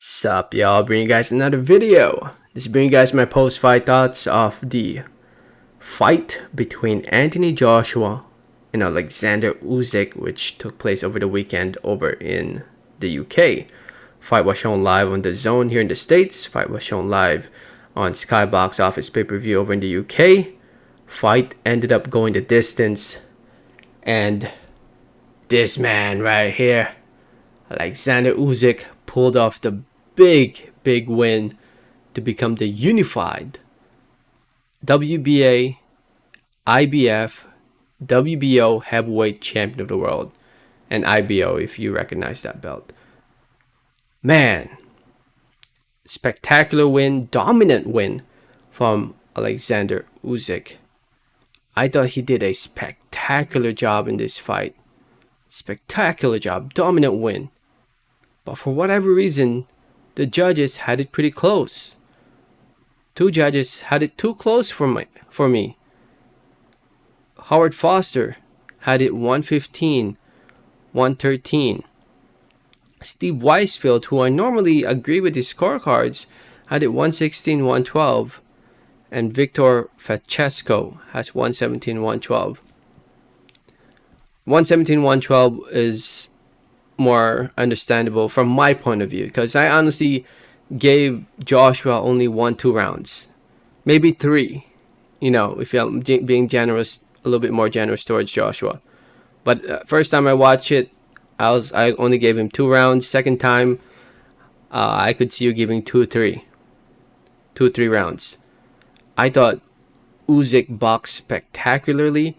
Sup, y'all? Bringing you guys another video. This is bringing you guys my post-fight thoughts of the fight between Anthony Joshua and Oleksandr Usyk, which took place over the weekend over in the UK. Fight was shown live on the Zone here in the States. Fight was shown live on Skybox Office pay-per-view over in the UK. Fight ended up going the distance, and this man right here, Oleksandr Usyk, pulled off the big win to become the unified WBA, IBF, WBO heavyweight champion of the world, and IBO if you recognize that belt. Man, spectacular win, dominant win from Oleksandr Usyk. I thought he did a spectacular job in this fight. Spectacular job, dominant win. But for whatever reason, the judges had it pretty close. Two judges had it too close for me. Howard Foster had it 115, 113. Steve Weisfield, who I normally agree with his scorecards, had it 116, 112. And Victor Francesco has 117, 112. 117, 112 is more understandable from my point of view, because I honestly gave Joshua only 1-2 rounds, maybe 3, if I'm being generous, a little bit more generous towards Joshua. But first time I watched it, I only gave him 2 rounds. Second time, I could see you giving 2-3 rounds. I thought Usyk boxed spectacularly.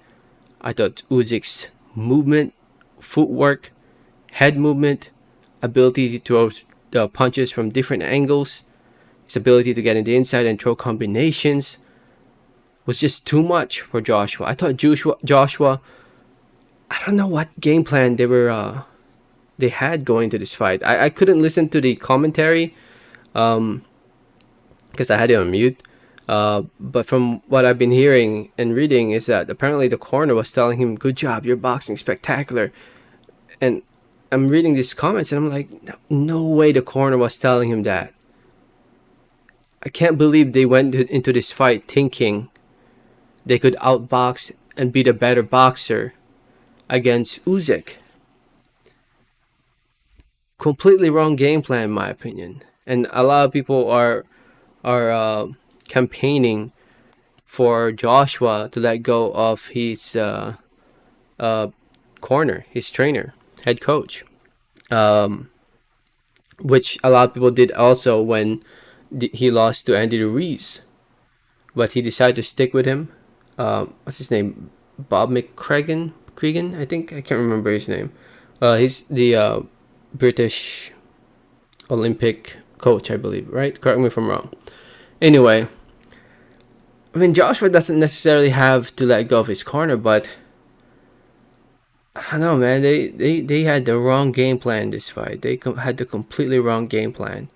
I thought Usyk's movement, footwork, head movement, ability to throw punches from different angles, his ability to get in the inside and throw combinations was just too much for Joshua. I thought Joshua, I don't know what game plan they had going to this fight. I couldn't listen to the commentary because I had it on mute. But from what I've been hearing and reading is that apparently the corner was telling him, "Good job, you're boxing spectacular." And I'm reading these comments and I'm like, no way the corner was telling him that. I can't believe they went into this fight thinking they could outbox and be the better boxer against Usyk. Completely wrong game plan, in my opinion. And a lot of people are campaigning for Joshua to let go of his corner, his trainer, head coach, which a lot of people did also when he lost to Andy Ruiz, but he decided to stick with him. What's his name? Bob McCregan, I think. I can't remember his name. He's the British Olympic coach, I believe, right? Correct me if I'm wrong. Anyway, I mean, Joshua doesn't necessarily have to let go of his corner, but I don't know, man. They had the wrong game plan this fight. They had the completely wrong game plan.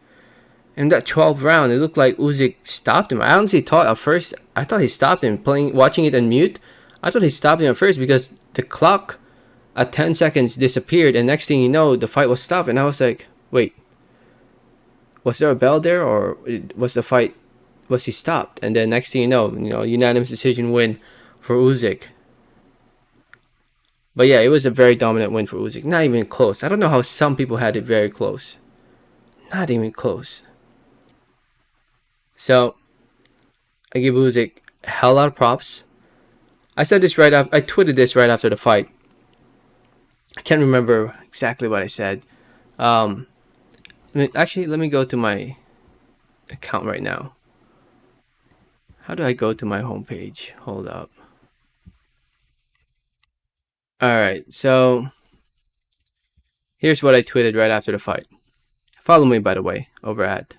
In that 12th round, it looked like Usyk stopped him. I honestly thought at first, I thought he stopped him. Watching it on mute, I thought he stopped him at first because the clock at 10 seconds disappeared, and next thing you know, the fight was stopped. And I was like, wait, was there a bell there, or was he stopped? And then next thing you know, unanimous decision win for Usyk. But yeah, it was a very dominant win for Usyk. Not even close. I don't know how some people had it very close. Not even close. So, I give Usyk a hell lot of props. I said this right after, I tweeted this right after the fight. I can't remember exactly what I said. Actually, let me go to my account right now. How do I go to my homepage? Hold up. Alright, so here's what I tweeted right after the fight. Follow me, by the way, over at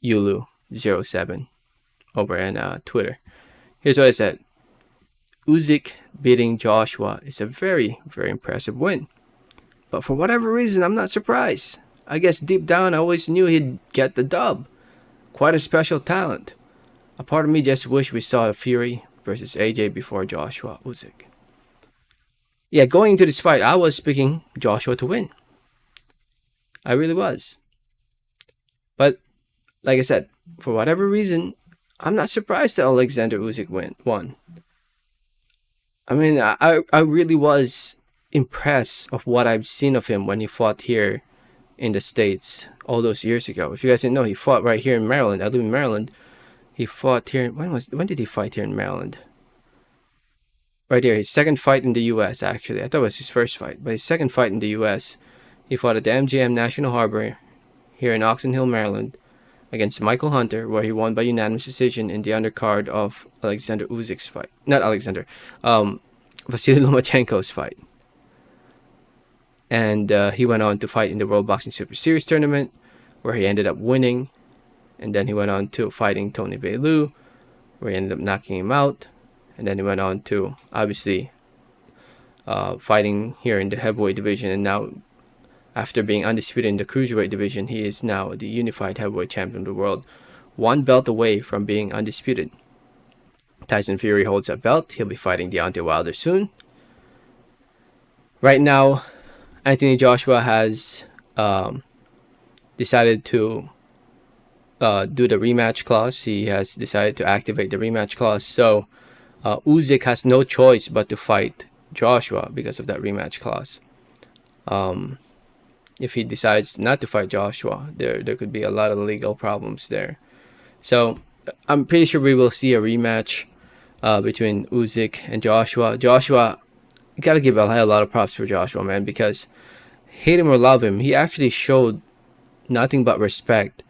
YuLu07 over on Twitter. Here's what I said. Usyk beating Joshua is a very, very impressive win. But for whatever reason, I'm not surprised. I guess deep down, I always knew he'd get the dub. Quite a special talent. A part of me just wish we saw a Fury versus AJ before Joshua Usyk. Yeah, going into this fight, I was picking Joshua to win. I really was. But like I said, for whatever reason, I'm not surprised that Alexander Usyk won. I mean, I really was impressed of what I've seen of him when he fought here in the States all those years ago. If you guys didn't know, he fought right here in Maryland. I live in Maryland. He fought here. When did he fight here in Maryland? Right here, his second fight in the U.S. Actually, I thought it was his first fight, but his second fight in the U.S. He fought at the MGM National Harbor here in Oxon Hill, Maryland, against Michael Hunter, where he won by unanimous decision in the undercard of Alexander Usyk's fight. Not Alexander, Vasily Lomachenko's fight. And he went on to fight in the World Boxing Super Series tournament, where he ended up winning. And then he went on to fighting Tony Bellew, where he ended up knocking him out. And then he went on to, obviously, fighting here in the heavyweight division. And now, after being undisputed in the cruiserweight division, he is now the unified heavyweight champion of the world, one belt away from being undisputed. Tyson Fury holds that belt. He'll be fighting Deontay Wilder soon. Right now, Anthony Joshua has decided to do the rematch clause. He has decided to activate the rematch clause. So Usyk has no choice but to fight Joshua because of that rematch clause. If he decides not to fight Joshua, there could be a lot of legal problems there. So I'm pretty sure we will see a rematch between Usyk and Joshua. Joshua, you gotta give a lot of props for Joshua, man, because hate him or love him, he actually showed nothing but respect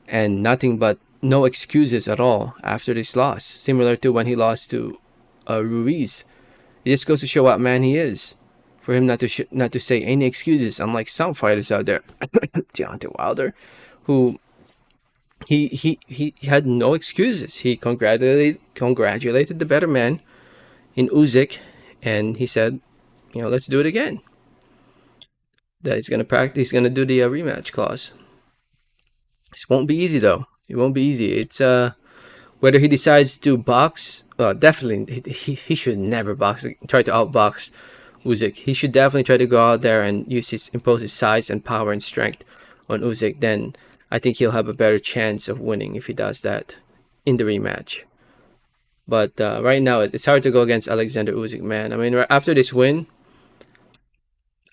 and nothing but no excuses at all after this loss. Similar to when he lost to Ruiz. It just goes to show what man he is. For him not to say any excuses, unlike some fighters out there, Deontay Wilder, who he had no excuses. He congratulated the better man in Usyk, and he said, let's do it again. That he's gonna practice. He's gonna do the rematch clause. This won't be easy though. It won't be easy. It's whether he decides to box. Definitely, he should never box. Try to outbox Usyk. He should definitely try to go out there and impose his size and power and strength on Usyk. Then I think he'll have a better chance of winning if he does that in the rematch. But right now, it's hard to go against Alexander Usyk, man. I mean, after this win,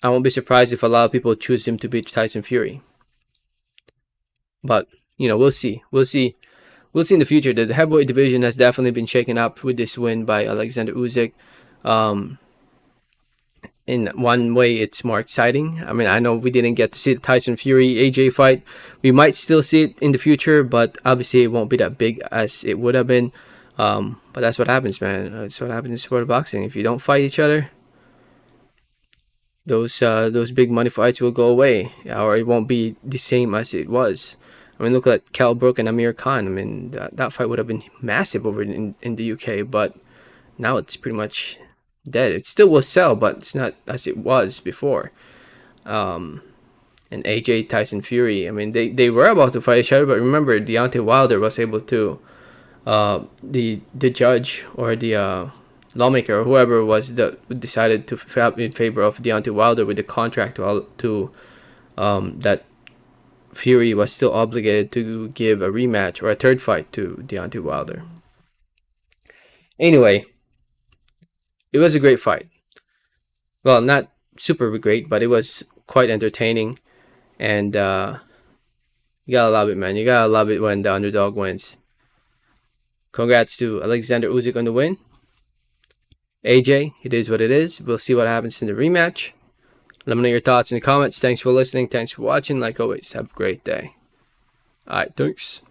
I won't be surprised if a lot of people choose him to beat Tyson Fury. But we'll see. We'll see in the future. The heavyweight division has definitely been shaken up with this win by Alexander Usyk. In one way, it's more exciting. I mean, I know we didn't get to see the Tyson Fury AJ fight. We might still see it in the future, but obviously it won't be that big as it would have been. But that's what happens, man. That's what happens in sport of boxing. If you don't fight each other, those big money fights will go away, or it won't be the same as it was. I mean, look at Kell Brook and Amir Khan. I mean, that fight would have been massive over in the UK, but now it's pretty much dead. It still will sell, but it's not as it was before. And AJ Tyson Fury, I mean, they were about to fight each other, but remember, Deontay Wilder was able to, the judge or the lawmaker or whoever was that decided to fight in favor of Deontay Wilder with the contract to that Fury was still obligated to give a rematch or a third fight to Deontay Wilder. Anyway, it was a great fight. Well, not super great, but it was quite entertaining. And you gotta love it, man. You gotta love it when the underdog wins. Congrats to Alexander Usyk on the win. AJ, it is what it is. We'll see what happens in the rematch. Let me know your thoughts in the comments. Thanks for listening. Thanks for watching. Like always, have a great day. Alright, thanks.